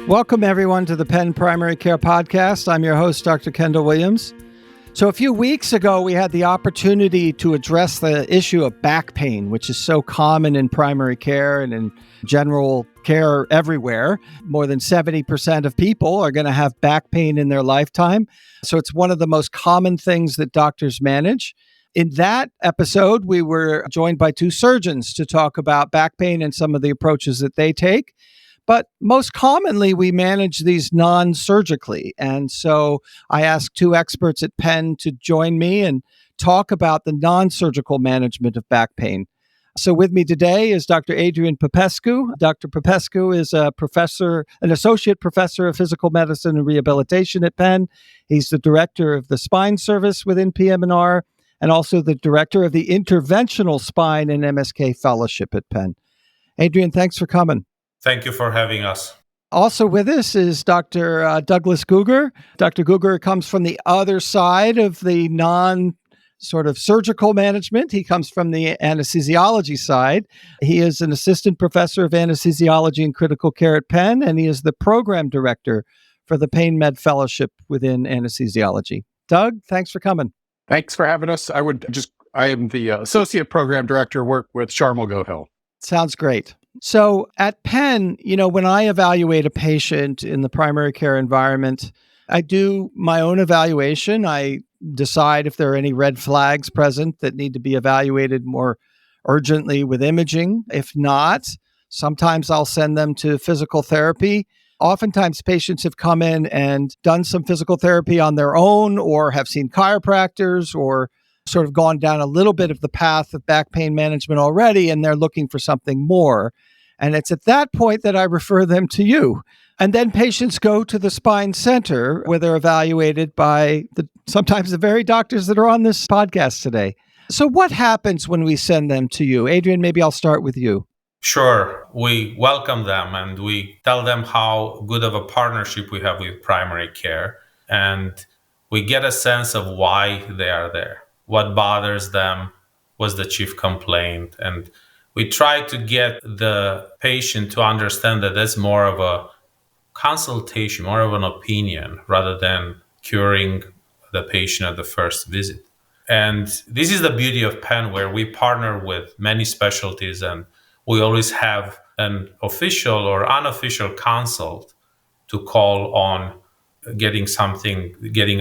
Welcome, everyone, to the Penn Primary Care Podcast. I'm your host, Dr. Kendall Williams. So a few weeks ago, we had the opportunity to address the issue of back pain, which is so common in primary care and in general care everywhere. More than 70% of people are going to have back pain in their lifetime. So it's one of the most common things that doctors manage. In that episode, we were joined by two surgeons to talk about back pain and some of the approaches that they take. But most commonly, we manage these non-surgically. And so I asked two experts at Penn to join me and talk about the non-surgical management of back pain. So with me today is Dr. Adrian Popescu. Dr. Popescu is an associate professor of physical medicine and rehabilitation at Penn. He's the director of the spine service within PM&R and also the director of the interventional spine and MSK fellowship at Penn. Adrian, thanks for coming. Thank you for having us. Also with us is Dr. Douglas Gugger. Dr. Gugger comes from the other side of the surgical management. He comes from the anesthesiology side. He is an assistant professor of anesthesiology and critical care at Penn, and he is the program director for the Pain Med Fellowship within anesthesiology. Doug, thanks for coming. Thanks for having us. I am the associate program director, work with Sharmal Gohil. Sounds great. So at Penn, when I evaluate a patient in the primary care environment, I do my own evaluation. I decide if there are any red flags present that need to be evaluated more urgently with imaging. If not, sometimes I'll send them to physical therapy. Oftentimes patients have come in and done some physical therapy on their own or have seen chiropractors or sort of gone down a little bit of the path of back pain management already, and they're looking for something more. And it's at that point that I refer them to you. And then patients go to the Spine Center where they're evaluated by sometimes the very doctors that are on this podcast today. So what happens when we send them to you? Adrian, maybe I'll start with you. Sure. We welcome them and we tell them how good of a partnership we have with primary care. And we get a sense of why they are there. What bothers them was the chief complaint. And we try to get the patient to understand that that's more of a consultation, more of an opinion, rather than curing the patient at the first visit. And this is the beauty of Penn, where we partner with many specialties and we always have an official or unofficial consult to call on getting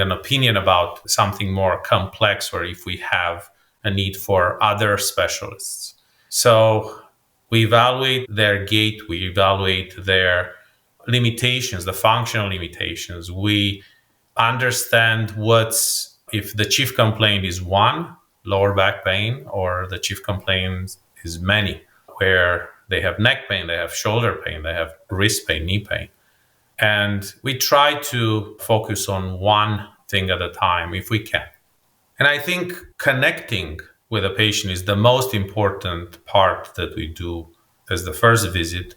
an opinion about something more complex, or if we have a need for other specialists. So we evaluate their gait, we evaluate their limitations, the functional limitations. We understand if the chief complaint is one, lower back pain, or the chief complaint is many, where they have neck pain, they have shoulder pain, they have wrist pain, knee pain. And we try to focus on one thing at a time if we can. And I think connecting with a patient is the most important part that we do as the first visit,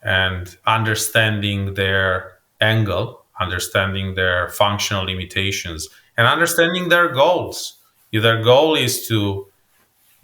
and understanding their angle, understanding their functional limitations, and understanding their goals. If their goal is to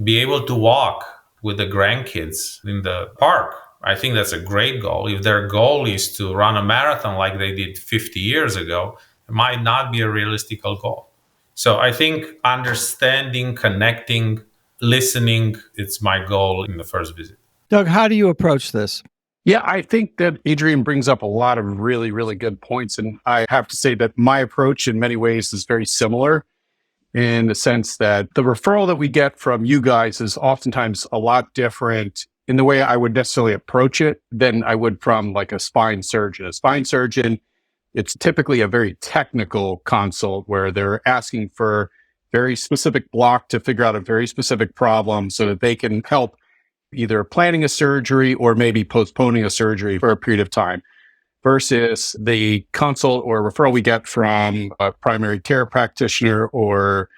be able to walk with the grandkids in the park, I think that's a great goal. If their goal is to run a marathon like they did 50 years ago, it might not be a realistic goal. So I think understanding, connecting, listening, it's my goal in the first visit. Doug, how do you approach this? Yeah, I think that Adrian brings up a lot of really, really good points. And I have to say that my approach in many ways is very similar in the sense that the referral that we get from you guys is oftentimes a lot different in the way I would necessarily approach it than I would from like a spine surgeon. A spine surgeon, it's typically a very technical consult where they're asking for very specific block to figure out a very specific problem so that they can help either planning a surgery or maybe postponing a surgery for a period of time, versus the consult or referral we get from a primary care practitioner or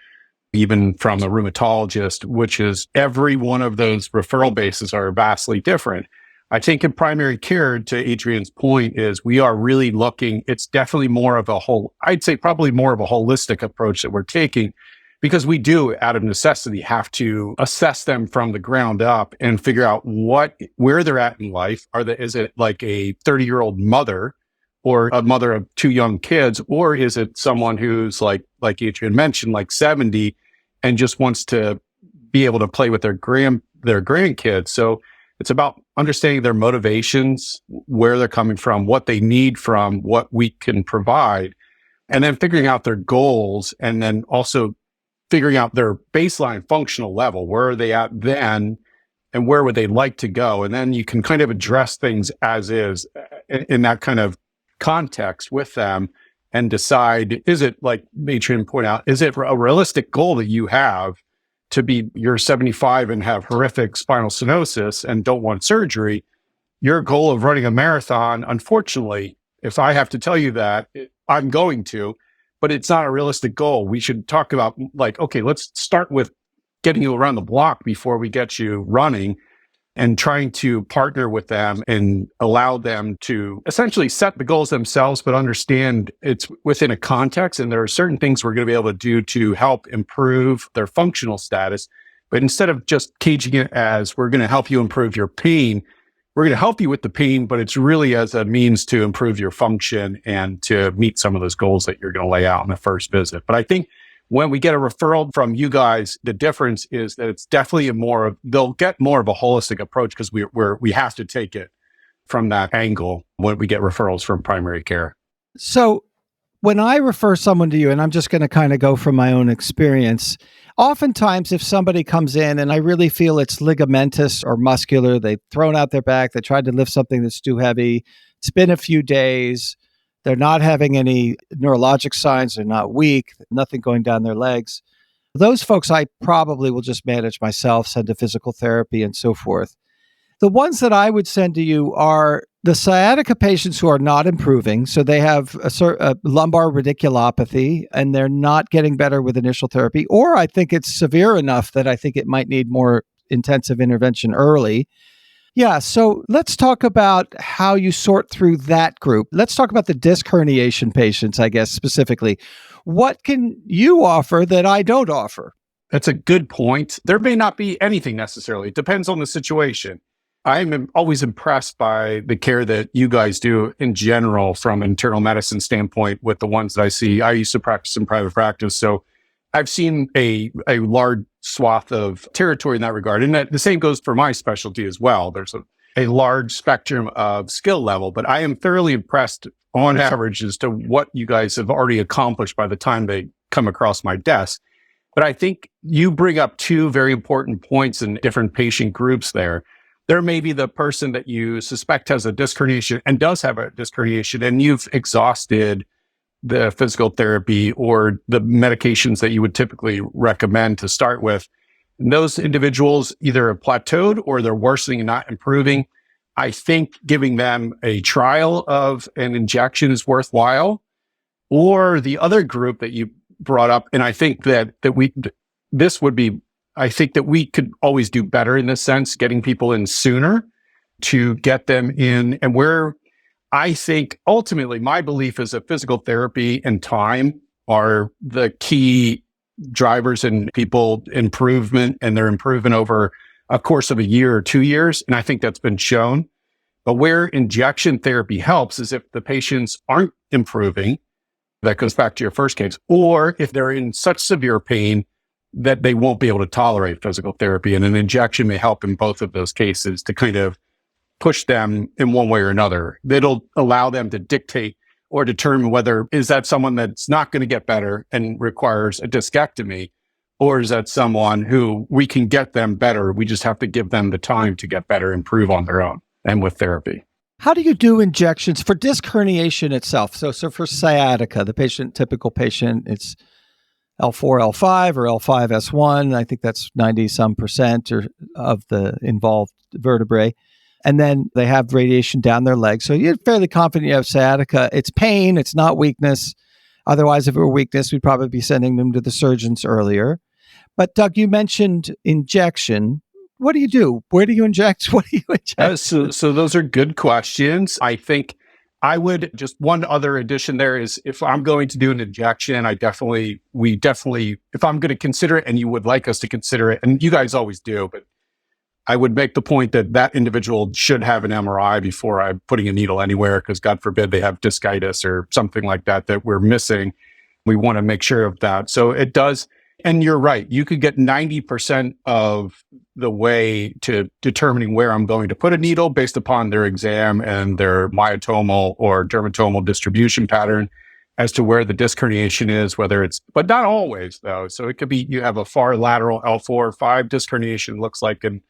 even from a rheumatologist, which is every one of those referral bases are vastly different. I think in primary care, to Adrian's point, is we are really looking, it's definitely more of a I'd say probably more of a holistic approach that we're taking, because we do, out of necessity, have to assess them from the ground up and figure out where they're at in life. Is it like a 30-year-old mother or a mother of two young kids, or is it someone who's like Adrian mentioned, like 70 and just wants to be able to play with their grandkids? So it's about understanding their motivations, where they're coming from, what they need from what we can provide, and then figuring out their goals, and then also figuring out their baseline functional level. Where are they at then, and where would they like to go? And then you can kind of address things as is in that kind of context with them and decide, is it, like Adrian pointed out, is it a realistic goal that you have to be, you're 75 and have horrific spinal stenosis and don't want surgery? Your goal of running a marathon, unfortunately, if I have to tell you that, I'm going to, but it's not a realistic goal. We should talk about, like, okay, let's start with getting you around the block before we get you running, and trying to partner with them and allow them to essentially set the goals themselves, but understand it's within a context. And there are certain things we're going to be able to do to help improve their functional status. But instead of just caging it as, we're going to help you improve your pain, we're going to help you with the pain, but it's really as a means to improve your function and to meet some of those goals that you're going to lay out in the first visit. But I think when we get a referral from you guys, the difference is that it's definitely they'll get more of a holistic approach, because we have to take it from that angle when we get referrals from primary care. So when I refer someone to you, and I'm just going to kind of go from my own experience, oftentimes if somebody comes in and I really feel it's ligamentous or muscular, they've thrown out their back, they tried to lift something that's too heavy, it's been a few days, they're not having any neurologic signs, they're not weak, nothing going down their legs. Those folks I probably will just manage myself, send to physical therapy and so forth. The ones that I would send to you are the sciatica patients who are not improving. So they have a lumbar radiculopathy and they're not getting better with initial therapy, or I think it's severe enough that I think it might need more intensive intervention early. Yeah, so let's talk about how you sort through that group. Let's talk about the disc herniation patients, I guess, specifically. What can you offer that I don't offer? That's a good point. There may not be anything necessarily. It depends on the situation. I'm always impressed by the care that you guys do in general from an internal medicine standpoint with the ones that I see. I used to practice in private practice, so I've seen a large swath of territory in that regard. And the same goes for my specialty as well. There's a large spectrum of skill level, but I am thoroughly impressed on average as to what you guys have already accomplished by the time they come across my desk. But I think you bring up two very important points in different patient groups there. There may be the person that you suspect has a disc herniation and does have a disc herniation, and you've exhausted the physical therapy or the medications that you would typically recommend to start with. And those individuals either have plateaued or they're worsening and not improving. I think giving them a trial of an injection is worthwhile. Or the other group that you brought up, and I think that I think that we could always do better in this sense, getting people in sooner to get them in. And where I think ultimately my belief is that physical therapy and time are the key drivers in people improvement, and their improvement over a course of a year or 2 years. And I think that's been shown. But where injection therapy helps is if the patients aren't improving, that goes back to your first case, or if they're in such severe pain that they won't be able to tolerate physical therapy. And an injection may help in both of those cases to kind of push them in one way or another. It'll allow them to dictate or determine whether is that someone that's not going to get better and requires a discectomy, or is that someone who we can get them better. We just have to give them the time to get better, improve on their own and with therapy. How do you do injections for disc herniation itself? So for sciatica, the typical patient, it's L4, L5 or L5, S1. I think that's 90% of the involved vertebrae. And then they have radiation down their legs. So you're fairly confident you have sciatica. It's pain. It's not weakness. Otherwise, if it were weakness, we'd probably be sending them to the surgeons earlier. But Doug, you mentioned injection. What do you do? Where do you inject? What do you inject? So those are good questions. I think I would just one other addition there is if I'm going to do an injection, if I'm going to consider it and you would like us to consider it, and you guys always do, but I would make the point that that individual should have an MRI before I'm putting a needle anywhere, because God forbid they have discitis or something like that we're missing. We want to make sure of that. So it does. And you're right. You could get 90% of the way to determining where I'm going to put a needle based upon their exam and their myotomal or dermatomal distribution pattern as to where the disc herniation is, but not always though. So it could be, you have a far lateral L4-5 disc herniation, looks like an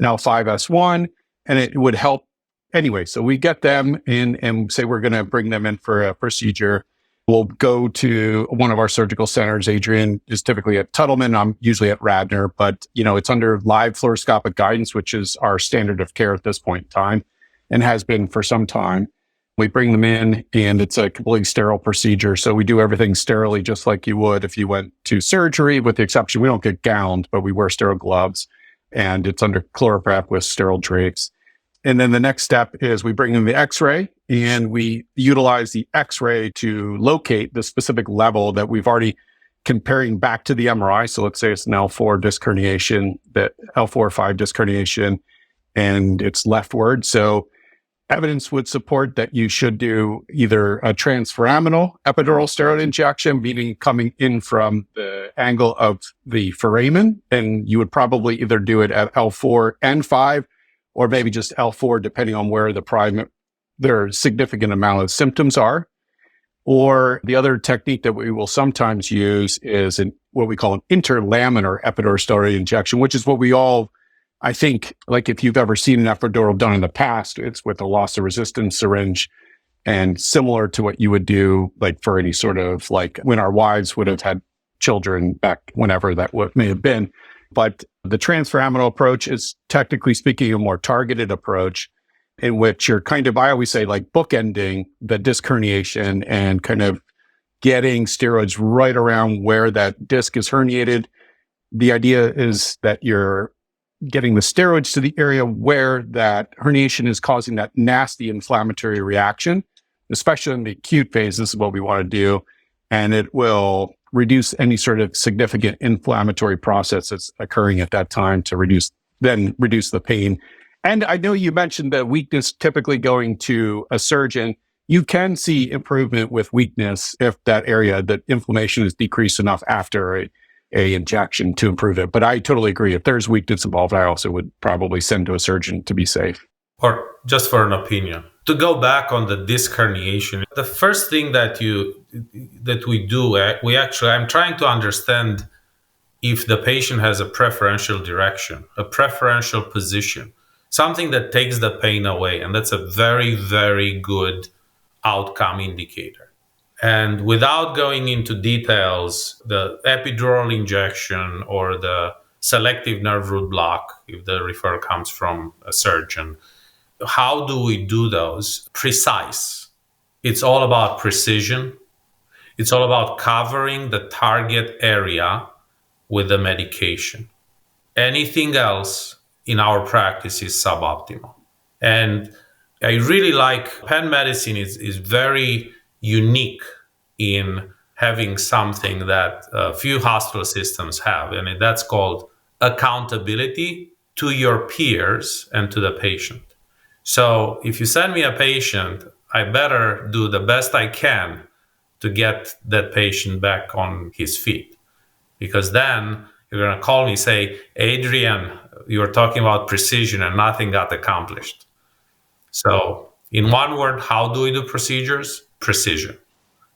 L5-S1, and it would help anyway. So we get them in and say we're going to bring them in for a procedure. We'll go to one of our surgical centers. Adrian is typically at Tuttleman. I'm usually at Radnor, but it's under live fluoroscopic guidance, which is our standard of care at this point in time and has been for some time. We bring them in and it's a completely sterile procedure. So we do everything sterilely, just like you would if you went to surgery, with the exception, we don't get gowned, but we wear sterile gloves and it's under ChloraPrep with sterile drapes. And then the next step is we bring in the X-ray and we utilize the X-ray to locate the specific level that we've already comparing back to the MRI. So let's say it's an L4 disc herniation, the L4-5 disc herniation, and it's leftward. So evidence would support that you should do either a transforaminal epidural steroid injection, meaning coming in from the angle of the foramen, and you would probably either do it at L4 and 5, or maybe just L4, depending on where their significant amount of symptoms are. Or the other technique that we will sometimes use is what we call an interlaminar epidural steroid injection, which is what we all, I think, like if you've ever seen an epidural done in the past, it's with a loss of resistance syringe, and similar to what you would do like for any sort of like when our wives would have had children back whenever that may have been. But the transforaminal approach is, technically speaking, a more targeted approach in which you're kind of, I always say, like bookending the disc herniation and kind of getting steroids right around where that disc is herniated. The idea is that you're getting the steroids to the area where that herniation is causing that nasty inflammatory reaction, especially in the acute phase. This is what we want to do. And it will reduce any sort of significant inflammatory process that's occurring at that time to reduce the pain. And I know you mentioned the weakness typically going to a surgeon. You can see improvement with weakness if that area, that inflammation is decreased enough after a injection to improve it. But I totally agree. If there's weakness involved, I also would probably send to a surgeon to be safe. Or just for an opinion. To go back on the disc herniation, the first thing that we do, I'm trying to understand if the patient has a preferential direction, a preferential position, something that takes the pain away. And that's a very, very good outcome indicator. And without going into details, the epidural injection or the selective nerve root block, if the referral comes from a surgeon, how do we do those? Precise. It's all about precision. It's all about covering the target area with the medication. Anything else in our practice is suboptimal. And I really like Penn Medicine is very unique in having something that few hospital systems have, and that's called accountability to your peers and to the patient. So if you send me a patient, I better do the best I can to get that patient back on his feet. Because then you're going to call me and say, Adrian, you were talking about precision and nothing got accomplished. So in one word, how do we do procedures? Precision.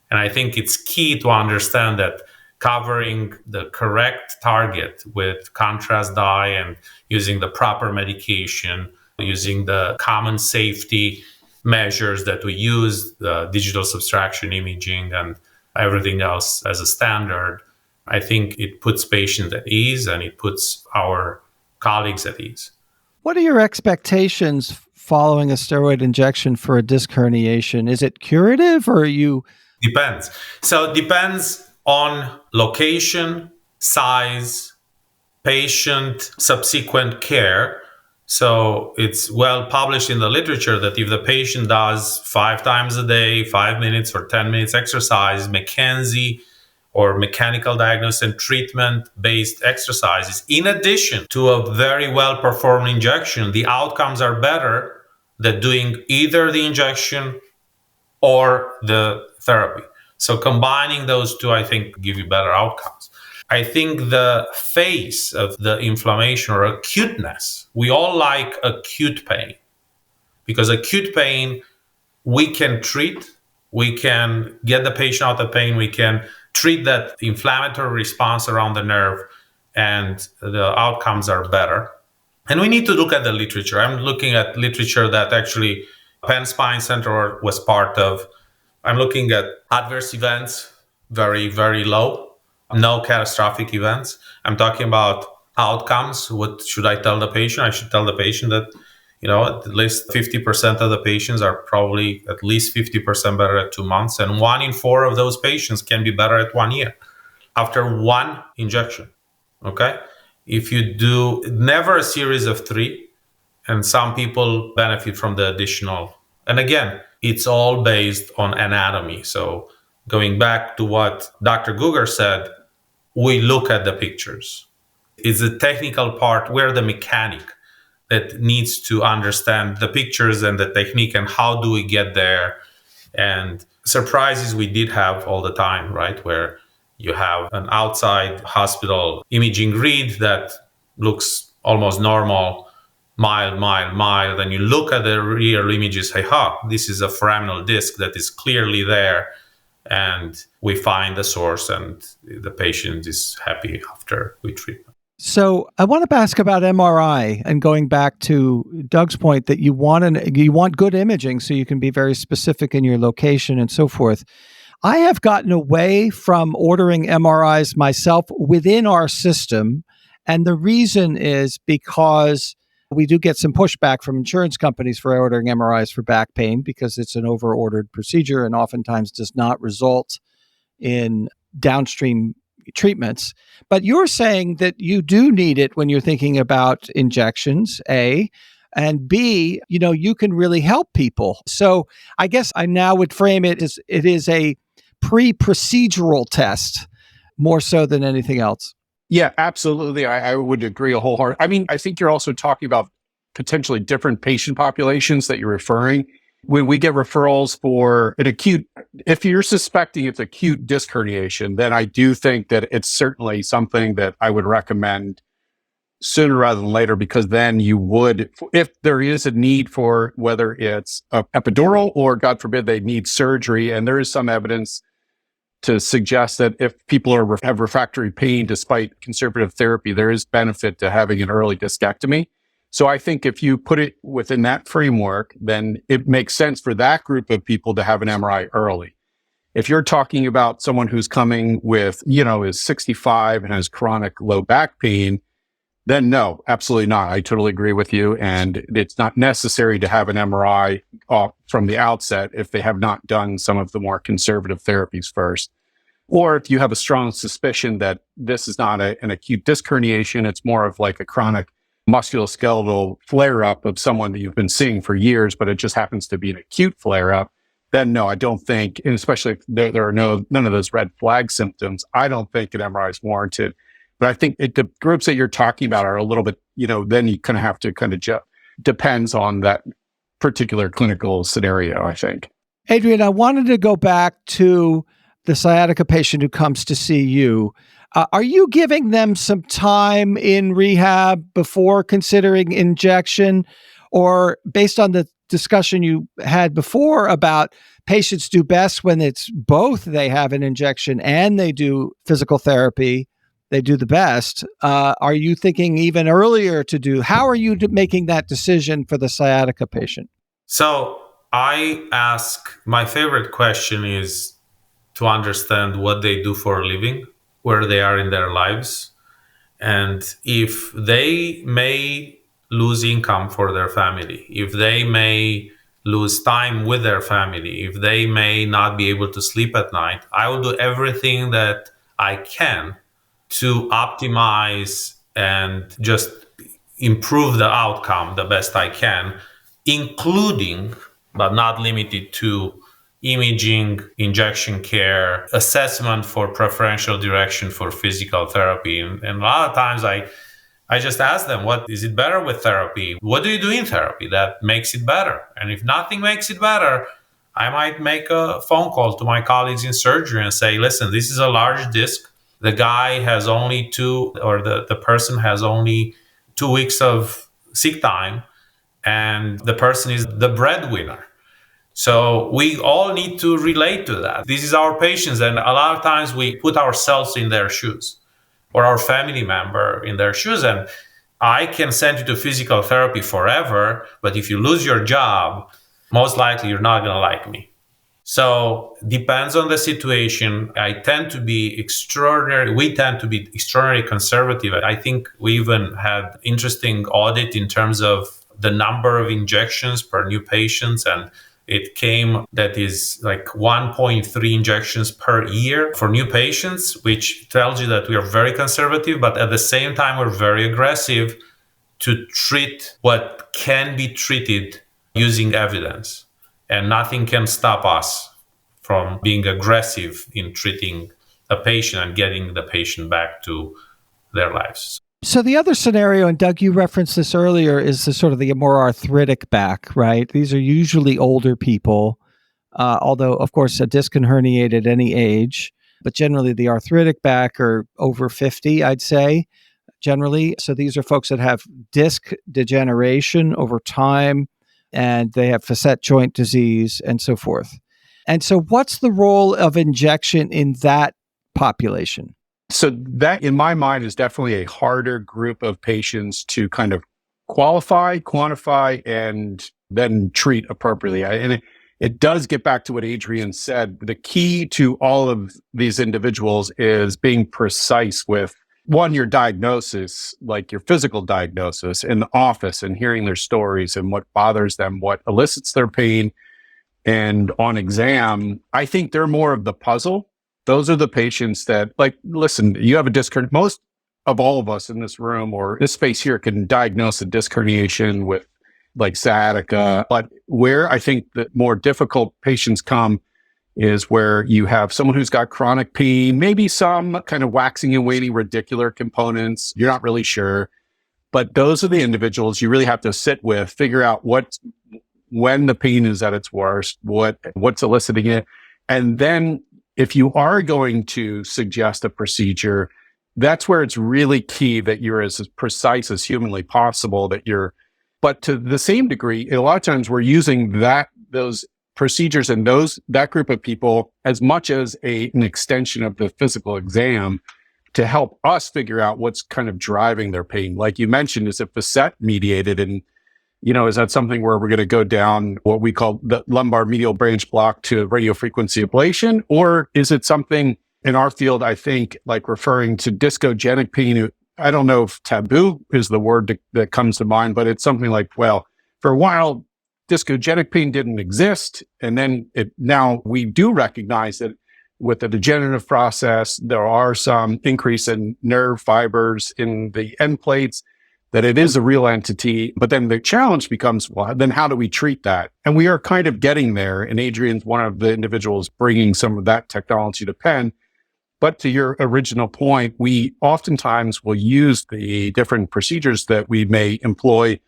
And I think it's key to understand that covering the correct target with contrast dye and using the proper medication, using the common safety measures that we use, the digital subtraction imaging and everything else as a standard, I think it puts patients at ease and it puts our colleagues at ease. What are your expectations following a steroid injection for a disc herniation? Is it curative or are you... Depends. So it depends on location, size, patient, subsequent care. So it's well published in the literature that if the patient does 5 times a day, 5 minutes or 10 minutes exercise, McKenzie or mechanical diagnosis and treatment-based exercises, in addition to a very well-performed injection, the outcomes are better than doing either the injection or the therapy. So combining those two, I think, give you better outcomes. I think the phase of the inflammation or acuteness, we all like acute pain, because acute pain we can treat, we can get the patient out of pain, we can treat that inflammatory response around the nerve, and the outcomes are better. And we need to look at the literature. I'm looking at literature that actually Penn Spine Center was part of. I'm looking at adverse events, very, very low, no catastrophic events. I'm talking about outcomes. What should I tell the patient? I should tell the patient that, at least 50% of the patients are probably at least 50% better at 2 months. And 1 in 4 of those patients can be better at 1 year after one injection. Okay? If you do never a series of 3, and some people benefit from the additional. And again, it's all based on anatomy. So going back to what Dr. Gugger said, we look at the pictures. It's the technical part. We're the mechanic that needs to understand the pictures and the technique and how do we get there. And surprises we did have all the time, right? Where you have an outside hospital imaging read that looks almost normal, mild, and you look at the real images, hey, this is a foraminal disc that is clearly there, and we find the source, and the patient is happy after we treat them. So I want to ask about MRI, and going back to Doug's point that you want good imaging so you can be very specific in your location and so forth. I have gotten away from ordering MRIs myself within our system, and the reason is because we do get some pushback from insurance companies for ordering MRIs for back pain because it's an over-ordered procedure and oftentimes does not result in downstream treatments. But you're saying that you do need it when you're thinking about injections, A, and B, you can really help people. So I guess I now would frame it as it is a pre-procedural test more so than anything else. Yeah, absolutely. I would agree wholeheartedly. I mean, I think you're also talking about potentially different patient populations that you're referring. When we get referrals for an acute, if you're suspecting it's acute disc herniation, then I do think that it's certainly something that I would recommend sooner rather than later, because then you would, if there is a need for whether it's a epidural or God forbid they need surgery, and there is some evidence to suggest that if people have refractory pain despite conservative therapy, there is benefit to having an early discectomy. So I think if you put it within that framework, then it makes sense for that group of people to have an MRI early. If you're talking about someone who's coming with, is 65 and has chronic low back pain, then no, absolutely not. I totally agree with you. And it's not necessary to have an MRI from the outset if they have not done some of the more conservative therapies first. Or if you have a strong suspicion that this is not an acute disc herniation, it's more of like a chronic musculoskeletal flare-up of someone that you've been seeing for years, but it just happens to be an acute flare-up, then no, I don't think, and especially if there are none of those red flag symptoms, I don't think an MRI is warranted. But I think the groups that you're talking about are a little bit, then you kind of have to depends on that particular clinical scenario, I think. Adrian, I wanted to go back to the sciatica patient who comes to see you. Are you giving them some time in rehab before considering injection? Or based on the discussion you had before about patients do best when it's both they have an injection and they do physical therapy, they do the best. Are you thinking even earlier to do? How are you making that decision for the sciatica patient? So my favorite question is to understand what they do for a living, where they are in their lives. And if they may lose income for their family, if they may lose time with their family, if they may not be able to sleep at night, I will do everything that I can to optimize and just improve the outcome the best I can, including, but not limited to, imaging, injection care, assessment for preferential direction for physical therapy. And a lot of times I just ask them, what is it better with therapy? What do you do in therapy that makes it better? And if nothing makes it better, I might make a phone call to my colleagues in surgery and say, listen, this is a large disc. The guy has only the person has only 2 weeks of sick time, and the person is the breadwinner. So we all need to relate to that. This is our patients, and a lot of times we put ourselves in their shoes or our family member in their shoes. And I can send you to physical therapy forever, but if you lose your job, most likely you're not going to like me. So depends on the situation. We tend to be extraordinarily conservative. I think we even had interesting audit in terms of the number of injections per new patients, and it came that is like 1.3 injections per year for new patients, which tells you that we are very conservative, but at the same time, we're very aggressive to treat what can be treated using evidence. And nothing can stop us from being aggressive in treating a patient and getting the patient back to their lives. So the other scenario, and Doug, you referenced this earlier, is the sort of the more arthritic back, right? These are usually older people, although, of course, a disc can herniate at any age, but generally the arthritic back are over 50, I'd say, generally. So these are folks that have disc degeneration over time, and they have facet joint disease and so forth. And so what's the role of injection in that population? So that, in my mind, is definitely a harder group of patients to kind of qualify, quantify, and then treat appropriately. And it does get back to what Adrian said. The key to all of these individuals is being precise with, one, your diagnosis, like your physical diagnosis in the office, and hearing their stories and what bothers them, what elicits their pain. And on exam, I think they're more of the puzzle. Those are the patients that, like, listen, you have a disc herniation. Most of all of us in this room or this space here can diagnose a disc herniation with like sciatica. But where I think the more difficult patients come is where you have someone who's got chronic pain, maybe some kind of waxing and waning radicular components. You're not really sure. But those are the individuals you really have to sit with, figure out when the pain is at its worst, what's eliciting it. And then if you are going to suggest a procedure, that's where it's really key that you're as precise as humanly possible, but to the same degree, a lot of times we're using those procedures and that group of people as much as an extension of the physical exam to help us figure out what's kind of driving their pain. Like you mentioned, is it facet mediated? And, is that something where we're going to go down what we call the lumbar medial branch block to radiofrequency ablation? Or is it something in our field, I think, like referring to discogenic pain? I don't know if taboo is the word that comes to mind, but it's something like, well, for a while, discogenic pain didn't exist. And then now we do recognize that with the degenerative process, there are some increase in nerve fibers in the end plates, that it is a real entity. But then the challenge becomes, well, then how do we treat that? And we are kind of getting there. And Adrian's one of the individuals bringing some of that technology to Penn. But to your original point, we oftentimes will use the different procedures that we may employ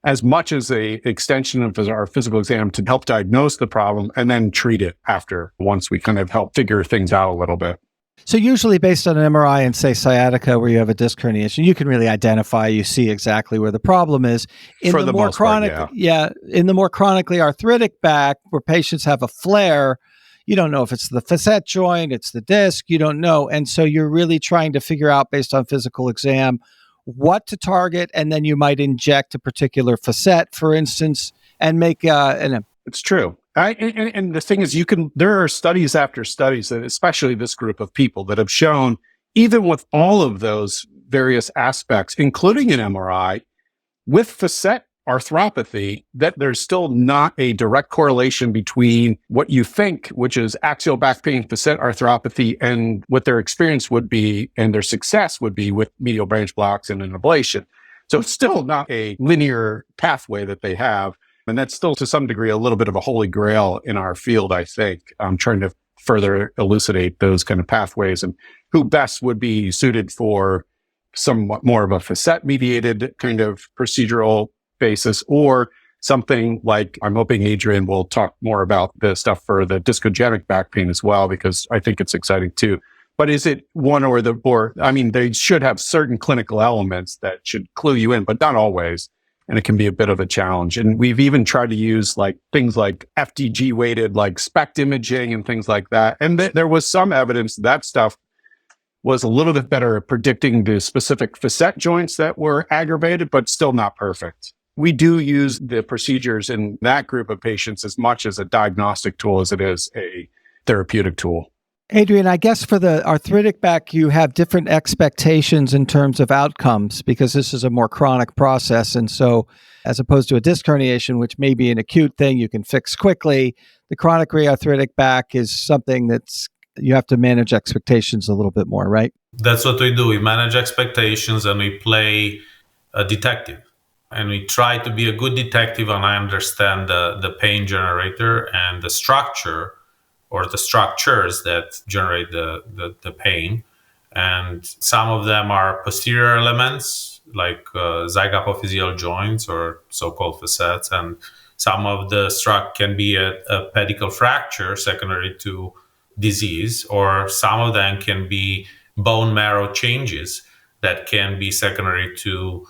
as much as an extension of our physical exam to help diagnose the problem and then treat it after, once we kind of help figure things out a little bit. So usually based on an MRI and say sciatica where you have a disc herniation, you can really identify, you see exactly where the problem is. In the more chronic, in the more chronically arthritic back where patients have a flare, you don't know if it's the facet joint, it's the disc, you don't know. And so you're really trying to figure out based on physical exam what to target, and then you might inject a particular facet, for instance, and make It's true. And the thing is, there are studies after studies, that especially this group of people, that have shown, even with all of those various aspects, including an MRI, with facet arthropathy, that there's still not a direct correlation between what you think, which is axial back pain, facet arthropathy, and what their experience would be and their success would be with medial branch blocks and an ablation. So it's still not a linear pathway that they have. And that's still to some degree a little bit of a holy grail in our field, I think. I'm trying to further elucidate those kind of pathways and who best would be suited for somewhat more of a facet-mediated kind of procedural basis, or something like, I'm hoping Adrian will talk more about the stuff for the discogenic back pain as well, because I think it's exciting too. But is it one they should have certain clinical elements that should clue you in, but not always. And it can be a bit of a challenge. And we've even tried to use things like FDG weighted, SPECT imaging and things like that. And there was some evidence that stuff was a little bit better at predicting the specific facet joints that were aggravated, but still not perfect. We do use the procedures in that group of patients as much as a diagnostic tool as it is a therapeutic tool. Adrian, I guess for the arthritic back, you have different expectations in terms of outcomes because this is a more chronic process. And so as opposed to a disc herniation, which may be an acute thing you can fix quickly, the chronic rearthritic back is something that's you have to manage expectations a little bit more, right? That's what we do. We manage expectations and we play a detective. And we try to be a good detective and I understand the pain generator and the structure or the structures that generate the pain. And some of them are posterior elements like zygapophyseal joints or so-called facets. And some of the struct can be a pedicle fracture secondary to disease, or some of them can be bone marrow changes that can be secondary to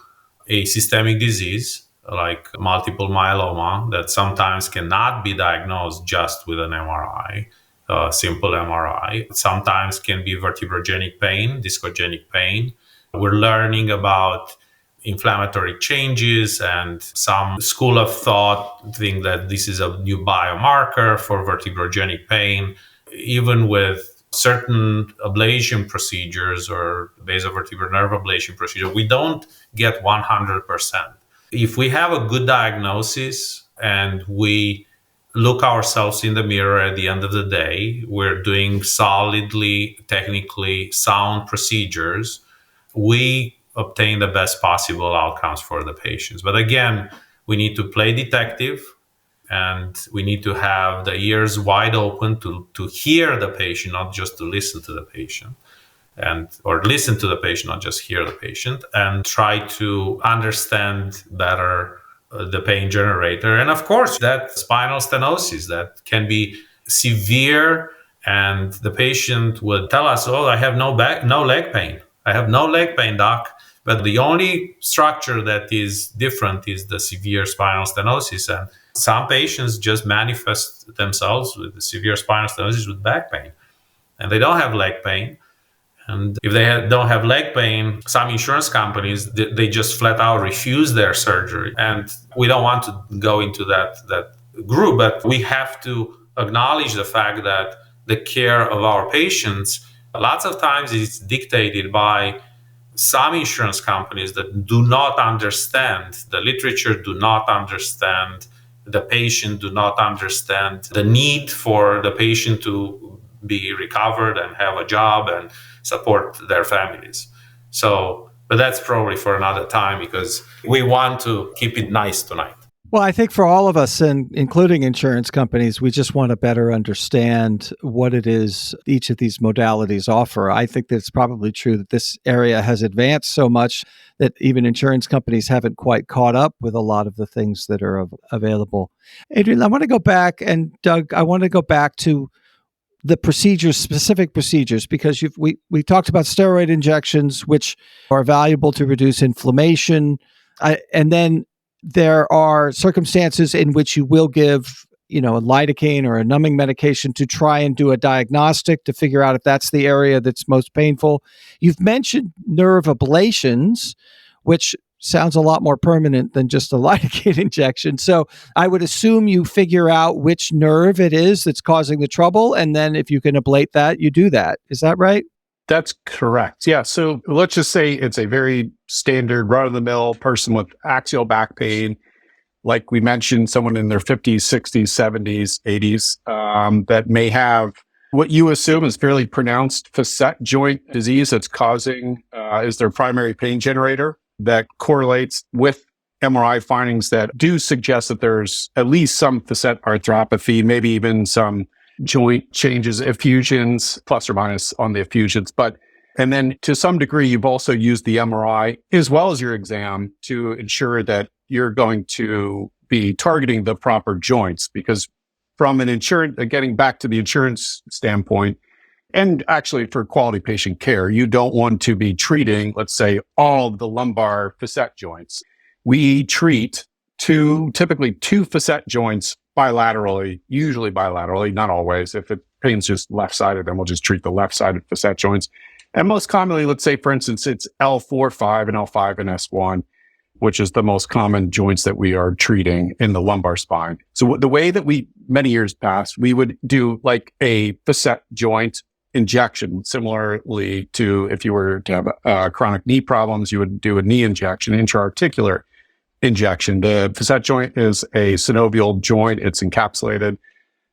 a systemic disease like multiple myeloma that sometimes cannot be diagnosed just with an MRI, simple MRI. Sometimes can be vertebrogenic pain, discogenic pain. We're learning about inflammatory changes, and some school of thought think that this is a new biomarker for vertebrogenic pain. Even with certain ablation procedures or basovertebral nerve ablation procedure, we don't get 100%. If we have a good diagnosis and we look ourselves in the mirror at the end of the day, we're doing solidly, technically sound procedures, we obtain the best possible outcomes for the patients. But again, we need to play detective. And we need to have the ears wide open to hear the patient, not just to listen to the patient, or listen to the patient, not just hear the patient, and try to understand better the pain generator. And of course, that spinal stenosis that can be severe, and the patient would tell us, "Oh, I have no leg pain. I have no leg pain, doc." But the only structure that is different is the severe spinal stenosis. And some patients just manifest themselves with the severe spinal stenosis with back pain, and they don't have leg pain. And if they don't have leg pain, some insurance companies, they just flat out refuse their surgery. And we don't want to go into that group, but we have to acknowledge the fact that the care of our patients, lots of times is dictated by some insurance companies that do not understand the literature, do not understand the patient, do not understand the need for the patient to be recovered and have a job and support their families. So, but that's probably for another time because we want to keep it nice tonight. Well, I think for all of us, and including insurance companies, we just want to better understand what it is each of these modalities offer. I think that it's probably true that this area has advanced so much that even insurance companies haven't quite caught up with a lot of the things that are available. Adrian, I want to go back, and Doug, I want to go back to the procedures, specific procedures, because we talked about steroid injections, which are valuable to reduce inflammation, and then there are circumstances in which you will give, a lidocaine or a numbing medication to try and do a diagnostic to figure out if that's the area that's most painful. You've mentioned nerve ablations, which sounds a lot more permanent than just a lidocaine injection. So I would assume you figure out which nerve it is that's causing the trouble, and then if you can ablate that, you do that. Is that right? That's correct. Yeah. So let's just say it's a very standard run-of-the-mill person with axial back pain. Like we mentioned, someone in their 50s, 60s, 70s, 80s that may have what you assume is fairly pronounced facet joint disease that's causing is their primary pain generator that correlates with MRI findings that do suggest that there's at least some facet arthropathy, maybe even some joint changes, effusions, plus or minus on the effusions. And then to some degree, you've also used the MRI as well as your exam to ensure that you're going to be targeting the proper joints, because from an insurance, getting back to the insurance standpoint, and actually for quality patient care, you don't want to be treating, let's say, all of the lumbar facet joints. We treat typically two facet joints bilaterally, usually bilaterally, not always. If it pain's just left-sided, then we'll just treat the left-sided facet joints. And most commonly, let's say, for instance, it's L4, 5, and L5 and S1, which is the most common joints that we are treating in the lumbar spine. So the way that many years past, we would do like a facet joint injection, similarly to if you were to have chronic knee problems, you would do a knee injection, intra-articular injection. The facet joint is a synovial joint. It's encapsulated.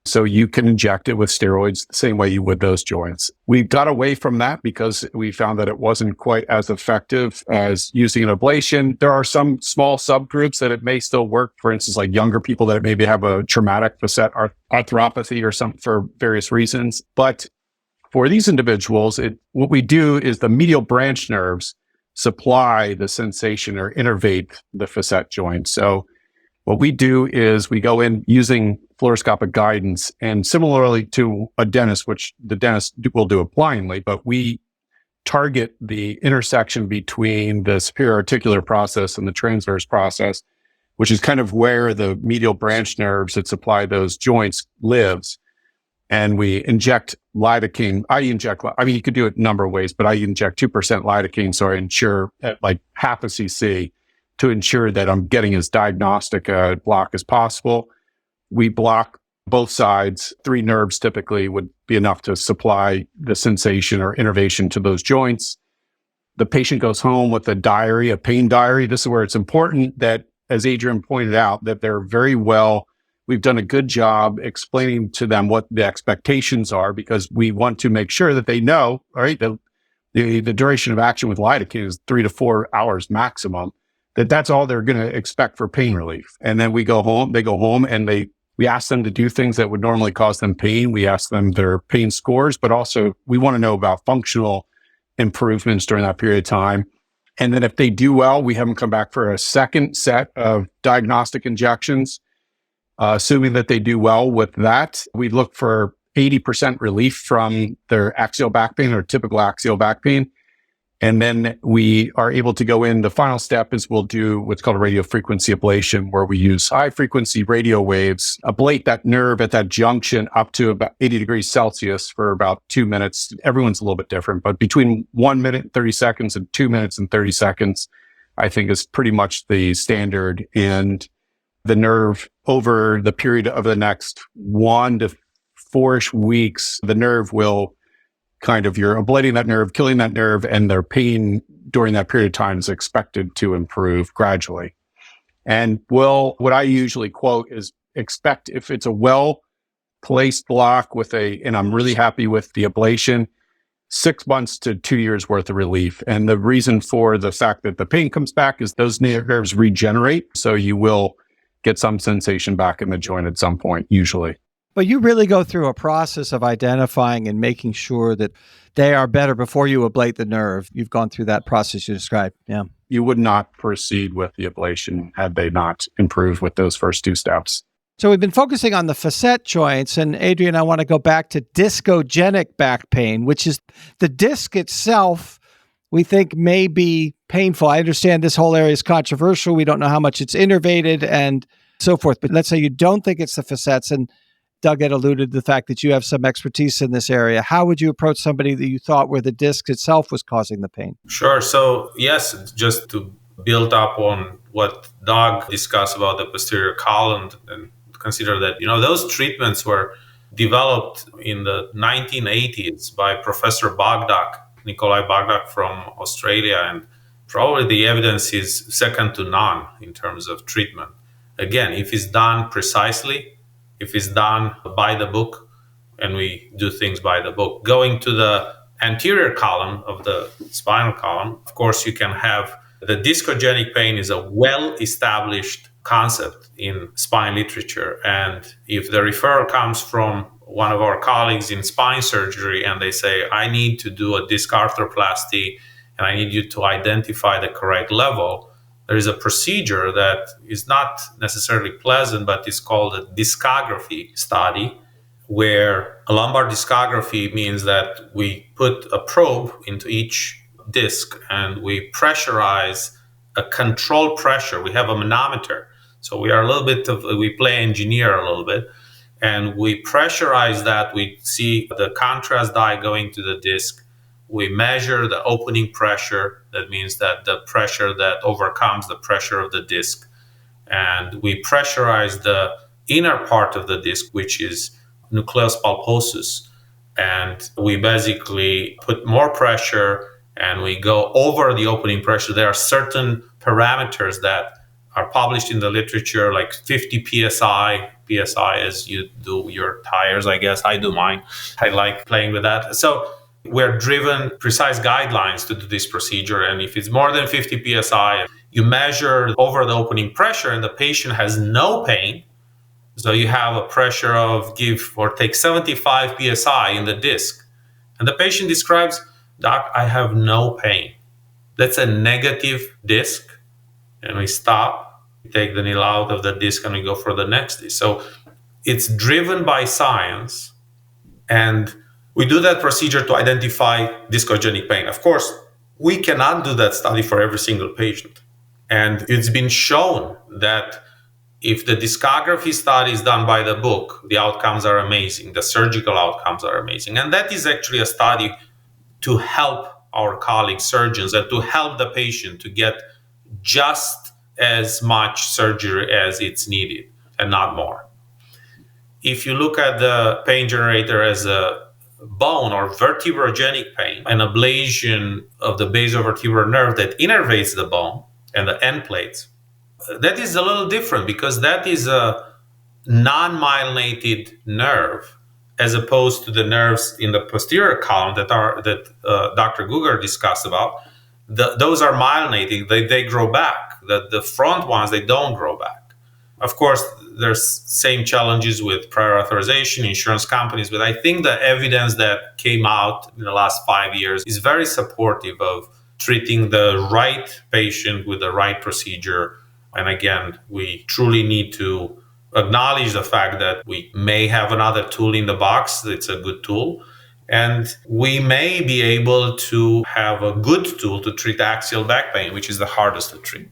So you can inject it with steroids the same way you would those joints. We got away from that because we found that it wasn't quite as effective as using an ablation. There are some small subgroups that it may still work. For instance, like younger people that maybe have a traumatic facet arthropathy or some for various reasons. But for these individuals, what we do is the medial branch nerves supply the sensation or innervate the facet joint. So what we do is we go in using fluoroscopic guidance, and similarly to a dentist, which the dentist will do it blindly, but we target the intersection between the superior articular process and the transverse process, which is kind of where the medial branch nerves that supply those joints lives. And we inject lidocaine. You could do it a number of ways, but I inject 2% lidocaine, so I ensure at like half a cc to ensure that I'm getting as diagnostic a block as possible. We block both sides. 3 nerves typically would be enough to supply the sensation or innervation to those joints. The patient goes home with a diary, a pain diary. This is where it's important that, as Adrian pointed out, that we've done a good job explaining to them what the expectations are, because we want to make sure that they know, all right, the duration of action with lidocaine is 3 to 4 hours maximum, that's all they're going to expect for pain relief. And then they go home and we ask them to do things that would normally cause them pain. We ask them their pain scores, but also we want to know about functional improvements during that period of time. And then if they do well, we have them come back for a second set of diagnostic injections. Assuming that they do well with that, we look for 80% relief from their axial back pain or typical axial back pain. And then we are able to go in. The final step is we'll do what's called a radiofrequency ablation, where we use high frequency radio waves, ablate that nerve at that junction up to about 80 degrees Celsius for about 2 minutes. Everyone's a little bit different, but between 1 minute and 30 seconds and 2 minutes and 30 seconds, I think is pretty much the standard. And the nerve, over the period of the next 1 to 4-ish weeks, the nerve will you're ablating that nerve, killing that nerve, and their pain during that period of time is expected to improve gradually. And what I usually quote is, expect, if it's a well-placed block and I'm really happy with the ablation, 6 months to 2 years worth of relief. And the reason for the fact that the pain comes back is those nerves regenerate. So you will get some sensation back in the joint at some point, usually. But you really go through a process of identifying and making sure that they are better before you ablate the nerve. You've gone through that process you described. Yeah. You would not proceed with the ablation had they not improved with those first 2 steps. So we've been focusing on the facet joints. And Adrian, I want to go back to discogenic back pain, which is the disc itself we think may be painful. I understand this whole area is controversial. We don't know how much it's innervated and so forth. But let's say you don't think it's the facets, and Doug had alluded to the fact that you have some expertise in this area. How would you approach somebody that you thought where the disc itself was causing the pain? Sure. So yes, just to build up on what Doug discussed about the posterior column, and consider that, those treatments were developed in the 1980s by Professor Nikolai Bogdak from Australia. And probably the evidence is second to none in terms of treatment. Again, if it's done precisely, if it's done by the book, and we do things by the book. Going to the anterior column of the spinal column, of course, you can have The discogenic pain is a well-established concept in spine literature. And if the referral comes from one of our colleagues in spine surgery and they say, I need to do a disc arthroplasty and I need you to identify the correct level, there is a procedure that is not necessarily pleasant, but is called a discography study, where a lumbar discography means that we put a probe into each disc and we pressurize a controlled pressure. We have a manometer. So we are we play engineer a little bit, and we pressurize that. We see the contrast dye going to the disc. We measure the opening pressure. That means that the pressure that overcomes the pressure of the disc. And we pressurize the inner part of the disc, which is nucleus pulposus. And we basically put more pressure and we go over the opening pressure. There are certain parameters that are published in the literature, like 50 psi. Psi is you do your tires, I guess. I do mine. I like playing with that. So we're driven precise guidelines to do this procedure. And if it's more than 50 psi, you measure over the opening pressure and the patient has no pain. So you have a pressure of give or take 75 psi in the disc. And the patient describes, Doc, I have no pain. That's a negative disc. And we stop, we take the needle out of the disc and we go for the next disc. So it's driven by science. And we do that procedure to identify discogenic pain. Of course, we cannot do that study for every single patient. And it's been shown that if the discography study is done by the book, the outcomes are amazing. The surgical outcomes are amazing. And that is actually a study to help our colleague surgeons and to help the patient to get just as much surgery as it's needed and not more. If you look at the pain generator as a bone or vertebrogenic pain, an ablation of the basovertebral nerve that innervates the bone and the end plates, that is a little different because that is a non-myelinated nerve as opposed to the nerves in the posterior column that Dr. Gugger discussed about. Those are myelinating, they grow back. The front ones, they don't grow back. Of course, there's same challenges with prior authorization, insurance companies, but I think the evidence that came out in the last 5 years is very supportive of treating the right patient with the right procedure. And again, we truly need to acknowledge the fact that we may have another tool in the box. It's a good tool. And we may be able to have a good tool to treat axial back pain, which is the hardest to treat.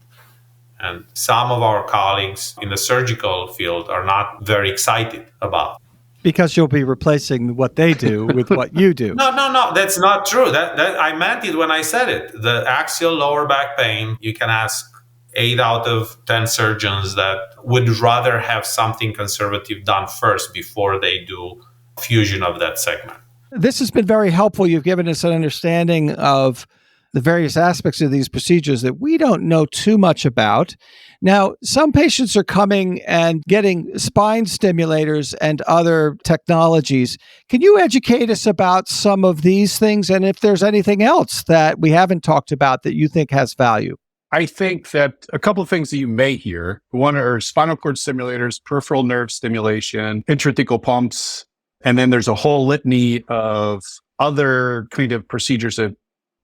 And some of our colleagues in the surgical field are not very excited about. Because you'll be replacing what they do with what you do. No, that's not true. That I meant it when I said it. The axial lower back pain, you can ask 8 out of 10 surgeons that would rather have something conservative done first before they do fusion of that segment. This has been very helpful. You've given us an understanding of the various aspects of these procedures that we don't know too much about. Now, some patients are coming and getting spine stimulators and other technologies. Can you educate us about some of these things and if there's anything else that we haven't talked about that you think has value? I think that a couple of things that you may hear. One are spinal cord stimulators, peripheral nerve stimulation, intrathecal pumps, and then there's a whole litany of other kind of procedures that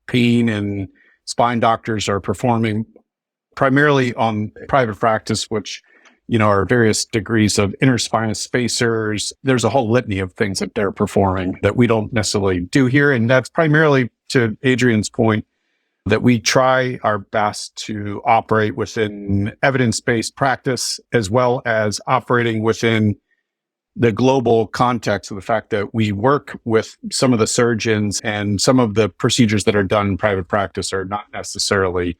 pain and spine doctors are performing primarily on private practice, which, are various degrees of interspinous spacers. There's a whole litany of things that they're performing that we don't necessarily do here. And that's primarily, to Adrian's point, that we try our best to operate within evidence-based practice, as well as operating within the global context of the fact that we work with some of the surgeons and some of the procedures that are done in private practice are not necessarily,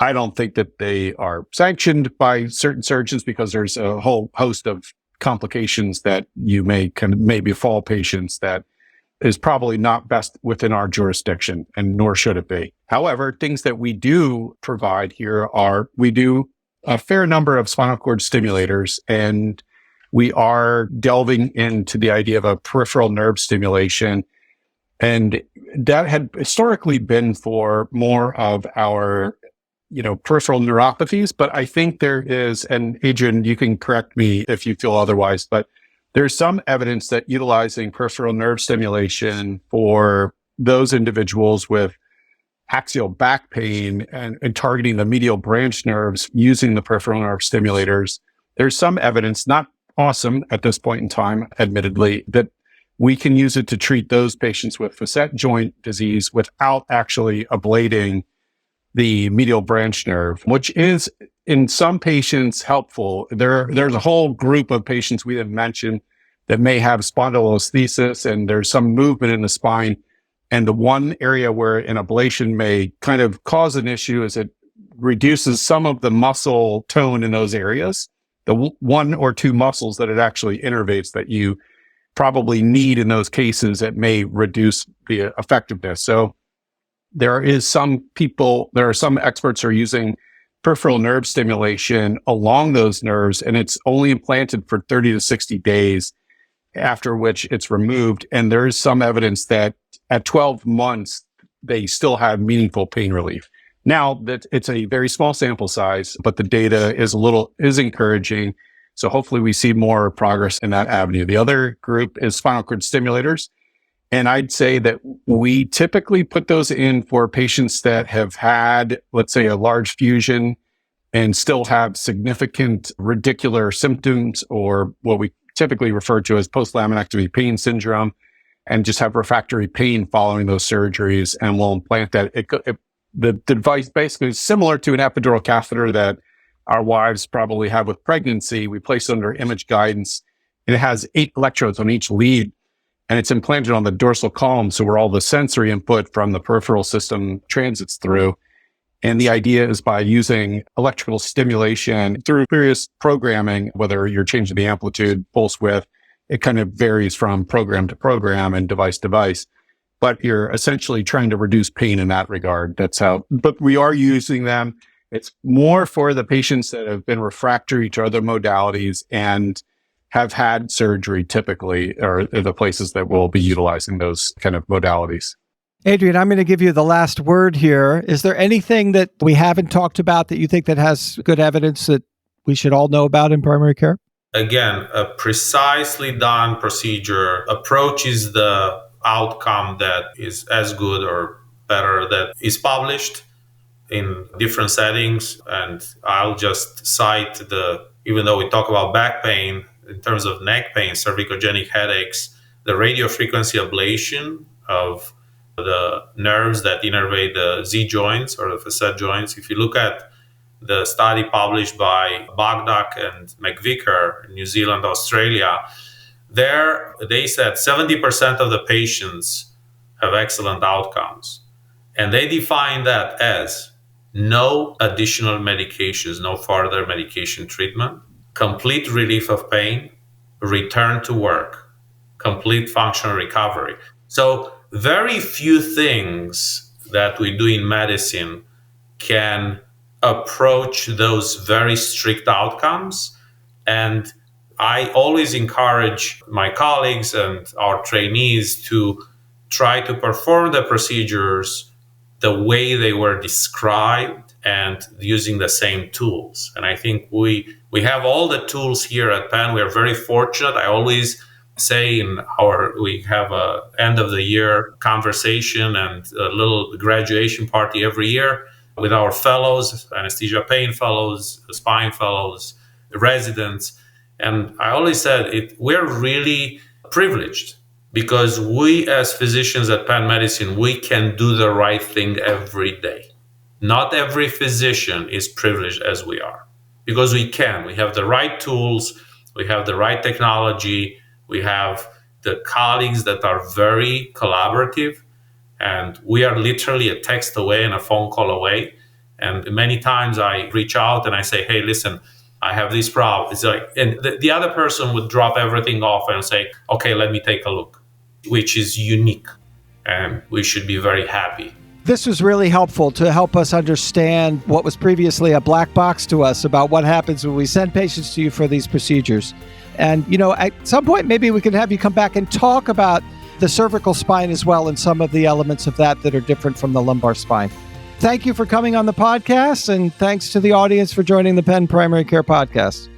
I don't think that they are sanctioned by certain surgeons because there's a whole host of complications that you may befall patients that is probably not best within our jurisdiction, and nor should it be. However, things that we do provide here are, we do a fair number of spinal cord stimulators, and we are delving into the idea of a peripheral nerve stimulation. And that had historically been for more of our, peripheral neuropathies, but I think there is, and Adrian, you can correct me if you feel otherwise, but there's some evidence that utilizing peripheral nerve stimulation for those individuals with axial back pain and targeting the medial branch nerves using the peripheral nerve stimulators, there's some evidence, not awesome at this point in time, admittedly, that we can use it to treat those patients with facet joint disease without actually ablating the medial branch nerve, which is in some patients helpful. There's a whole group of patients we have mentioned that may have spondylolisthesis, and there's some movement in the spine. And the one area where an ablation may kind of cause an issue is it reduces some of the muscle tone in those areas, the one or two muscles that it actually innervates that you probably need in those cases that may reduce the effectiveness. So there are some experts who are using peripheral nerve stimulation along those nerves, and it's only implanted for 30 to 60 days, after which it's removed. And there is some evidence that at 12 months, they still have meaningful pain relief. Now that it's a very small sample size, but the data is encouraging. So hopefully we see more progress in that avenue. The other group is spinal cord stimulators. And I'd say that we typically put those in for patients that have had, let's say, a large fusion and still have significant radicular symptoms, or what we typically refer to as post-laminectomy pain syndrome, and just have refractory pain following those surgeries. And we'll implant that. The device basically is similar to an epidural catheter that our wives probably have with pregnancy. We place it under image guidance, and it has 8 electrodes on each lead, and it's implanted on the dorsal column, so where all the sensory input from the peripheral system transits through. And the idea is by using electrical stimulation through various programming, whether you're changing the amplitude, pulse width, it kind of varies from program to program and device to device, but you're essentially trying to reduce pain in that regard. But we are using them. It's more for the patients that have been refractory to other modalities and have had surgery typically, or the places that will be utilizing those kind of modalities. Adrian, I'm going to give you the last word here. Is there anything that we haven't talked about that you think that has good evidence that we should all know about in primary care? Again, a precisely done procedure approaches the outcome that is as good or better that is published in different settings. And I'll just cite even though we talk about back pain, in terms of neck pain, cervicogenic headaches, the radiofrequency ablation of the nerves that innervate the Z joints or the facet joints. If you look at the study published by Bogdak and McVicker in New Zealand, Australia, there they said 70% of the patients have excellent outcomes. And they define that as no additional medications, no further medication treatment, complete relief of pain, return to work, complete functional recovery. So very few things that we do in medicine can approach those very strict outcomes. And I always encourage my colleagues and our trainees to try to perform the procedures the way they were described and using the same tools. And I think we have all the tools here at Penn. We are very fortunate. I always say we have a end of the year conversation and a little graduation party every year with our fellows, anesthesia pain fellows, spine fellows, residents. And I always said we're really privileged because we as physicians at Penn Medicine, we can do the right thing every day. Not every physician is privileged as we are because we can. We have the right tools, we have the right technology, we have the colleagues that are very collaborative, and we are literally a text away and a phone call away. And many times I reach out and I say, hey, listen, I have this problem. It's like, and the other person would drop everything off and say, okay, let me take a look, which is unique. And we should be very happy. This was really helpful to help us understand what was previously a black box to us about what happens when we send patients to you for these procedures. And, at some point, maybe we can have you come back and talk about the cervical spine as well and some of the elements of that are different from the lumbar spine. Thank you for coming on the podcast, and thanks to the audience for joining the Penn Primary Care Podcast.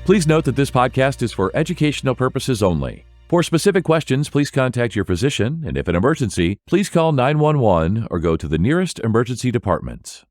Please note that this podcast is for educational purposes only. For specific questions, please contact your physician, and if an emergency, please call 911 or go to the nearest emergency department.